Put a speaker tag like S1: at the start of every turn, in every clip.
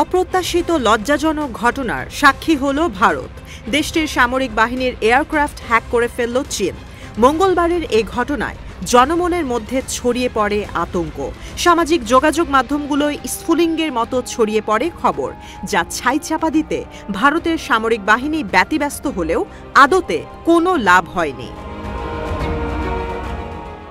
S1: অপ্রত্যাশিত লজ্জাজনক ঘটনার সাক্ষী হল ভারত। দেশটির সামরিক বাহিনীর এয়ারক্রাফট হ্যাক করে ফেলল চীন। মঙ্গলবারের এই ঘটনায় জনমনের মধ্যে ছড়িয়ে পড়ে আতঙ্ক। সামাজিক যোগাযোগ মাধ্যমগুলোয় স্ফুলিঙ্গের মতো ছড়িয়ে পড়ে খবর, যা ছাইচাপা দিতে ভারতের সামরিক বাহিনী ব্যতিব্যস্ত হলেও আদতে কোনো লাভ হয়নি।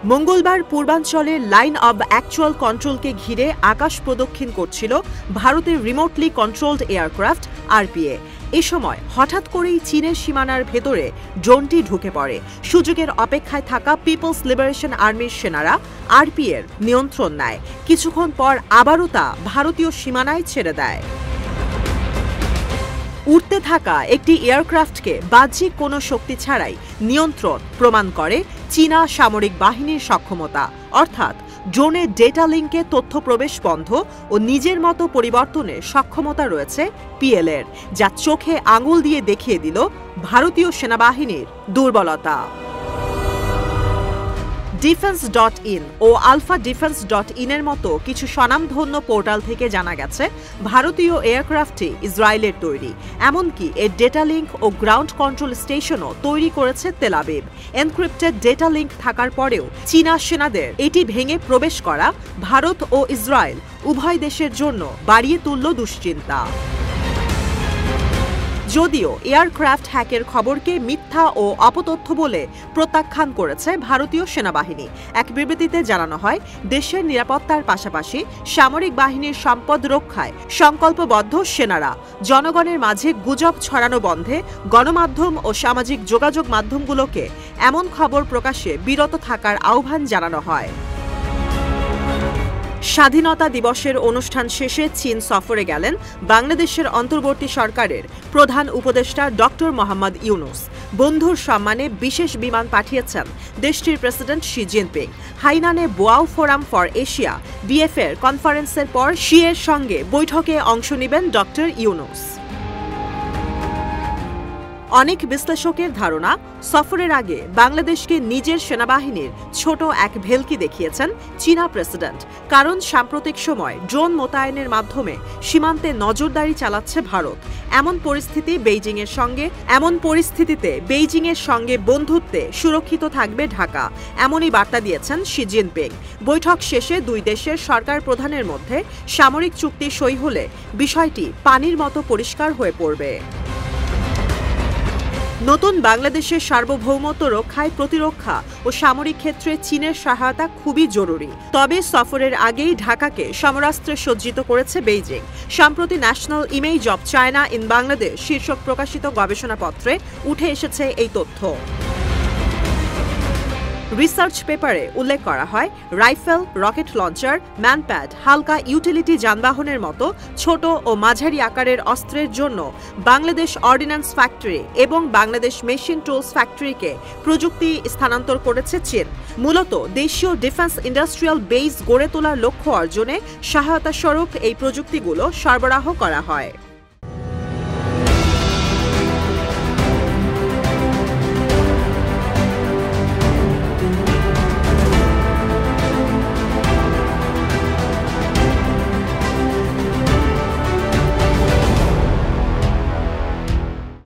S1: মঙ্গলবার পূর্বাঞ্চলের লাইন অব অ্যাকচুয়াল কন্ট্রোলকে ঘিরে আকাশ প্রদক্ষিণ করছিল ভারতের রিমোটলি কন্ট্রোলড এয়ারক্রাফট আরপিএ। এ সময় হঠাৎ করেই চীনের সীমানার ভেতরে ড্রোনটি ঢুকে পড়ে। সুযোগের অপেক্ষায় থাকা পিপলস লিবারেশন আর্মির সেনারা আরপিএর নিয়ন্ত্রণ নেয়। কিছুক্ষণ পর আবারও তা ভারতীয় সীমানায় ছেড়ে দেয়। উড়তে থাকা একটি এয়ারক্রাফটকে বাহ্যিক কোনো শক্তি ছাড়াই নিয়ন্ত্রণ প্রমাণ করে চীনা সামরিক বাহিনীর সক্ষমতা, অর্থাৎ ড্রোনের ডেটা লিঙ্কে তথ্য প্রবেশ বন্ধ ও নিজের মতো পরিবর্তনের সক্ষমতা রয়েছে পিএলের, যা চোখে আঙুল দিয়ে দেখিয়ে দিল ভারতীয় সেনাবাহিনীর দুর্বলতা। ডিফেন্স.ইন ও আলফাডিফেন্স.ইনের মতো কিছু স্বনামধন্য পোর্টাল থেকে জানা গেছে ভারতীয় এয়ারক্রাফটটি ইসরায়েলের তৈরি। এমনকি এর ডেটা লিঙ্ক ও গ্রাউন্ড কন্ট্রোল স্টেশনও তৈরি করেছে Tel Aviv. Encrypted data link থাকার পরেও চীনা সেনাদের এটি ভেঙে প্রবেশ করা ভারত ও ইসরায়েল উভয় দেশের জন্য বাড়িয়ে তুলল দুশ্চিন্তা। যদিও এয়ারক্রাফট হ্যাকের খবরকে মিথ্যা ও অপতথ্য বলে প্রত্যাখ্যান করেছে ভারতীয় সেনাবাহিনী। এক বিবৃতিতে জানানো হয়, দেশের নিরাপত্তার পাশাপাশি সামরিক বাহিনীর সম্পদ রক্ষায় সংকল্পবদ্ধ সেনারা। জনগণের মাঝে গুজব ছড়ানো বন্ধে গণমাধ্যম ও সামাজিক যোগাযোগ মাধ্যমগুলোকে এমন খবর প্রকাশে বিরত থাকার আহ্বান জানানো হয়। স্বাধীনতা দিবসের অনুষ্ঠান শেষে চীন সফরে গেলেন বাংলাদেশের অন্তর্বর্তী সরকারের প্রধান উপদেষ্টা ডক্টর মোহাম্মদ ইউনুস। বন্ধুর সম্মানে বিশেষ বিমান পাঠিয়েছেন দেশটির প্রেসিডেন্ট শি জিনপিং। হাইনানে বোয়াও ফোরাম ফর এশিয়া বিএফ-এর কনফারেন্সের পর শি-এর সঙ্গে বৈঠকে অংশ নেবেন ডক্টর ইউনুস। অনেক বিশ্লেষকের ধারণা, সফরের আগে বাংলাদেশকে নিজের সেনাবাহিনীর ছোট এক ভেলকি দেখিয়েছেন চীনা প্রেসিডেন্ট। কারণ সাম্প্রতিক সময় ড্রোন মোতায়েনের মাধ্যমে সীমান্তে নজরদারি চালাচ্ছে ভারত। এমন পরিস্থিতিতে বেইজিংয়ের সঙ্গে বন্ধুত্বে সুরক্ষিত থাকবে ঢাকা, এমনই বার্তা দিয়েছেন শি জিনপিং। বৈঠক শেষে দুই দেশের সরকার প্রধানের মধ্যে সামরিক চুক্তি সই হলে বিষয়টি পানির মতো পরিষ্কার হয়ে পড়বে। নতুন বাংলাদেশের সার্বভৌমত্ব রক্ষায় প্রতিরক্ষা ও সামরিক ক্ষেত্রে চীনের সহায়তা খুবই জরুরি। তবে সফরের আগেই ঢাকাকে সমরাস্ত্রে সজ্জিত করেছে বেইজিং। সম্প্রতি national image of China in Bangladesh শীর্ষক প্রকাশিত গবেষণাপত্রে উঠে এসেছে এই তথ্য। রিসার্চ পেপারে উল্লেখ করা হয়, রাইফেল, রকেট লঞ্চার, ম্যানপ্যাড, হালকা ইউটিলিটি যানবাহনের মতো ছোট ও মাঝারি আকারের অস্ত্রের জন্য বাংলাদেশ অর্ডিন্যান্স ফ্যাক্টরি এবং বাংলাদেশ মেশিন টুলস ফ্যাক্টরিকে প্রযুক্তি স্থানান্তর করেছে চীন। মূলত দেশীয় ডিফেন্স ইন্ডাস্ট্রিয়াল বেস গড়ে তোলার লক্ষ্য অর্জনে সহায়তা স্বরূপ এই প্রযুক্তিগুলো সরবরাহ করা হয়।